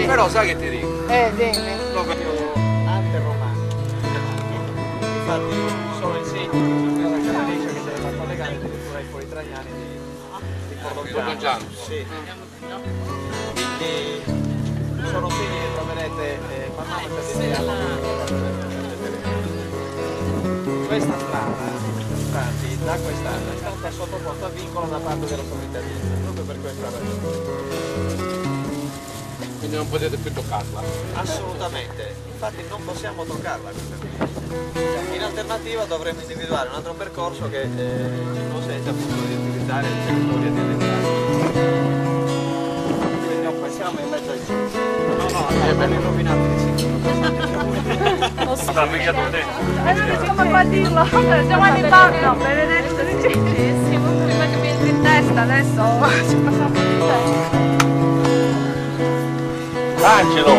Però sai che ti dico? Dimmi. Lo periodo ante-romano. Infatti sono insigne di una canalice che se ne fa collegare addirittura ai fori traiani di Cordogiano. Sì. Quindi sono segni che troverete man mano che descriviamo. Questa strada, infatti, da quest'anno è stata sottoposta a vincolo da parte della sovrintendenza, proprio per questa ragione. Quindi non potete più toccarla? Assolutamente, infatti non possiamo toccarla questa via. In alternativa dovremmo individuare un altro percorso che ci consente appunto di utilizzare il territorio di entrata. Quindi non passiamo in mezzo ai siti. No, è bello rovinato di siti. Non sta mica tu dentro. Non riusciamo a dirlo. Giovanni Paolo, benedetto di Gesù. Prima che mi entri in testa adesso ci passiamo in testa. Angelo!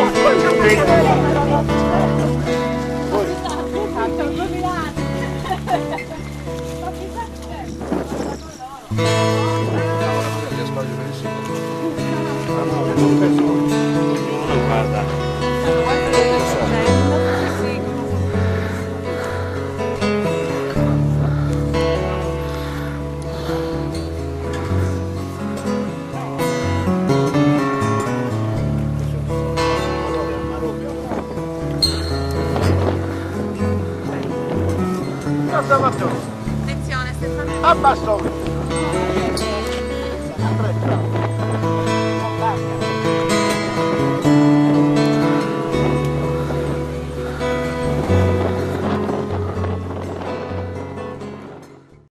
Attenzione, Stefano. Abbasso.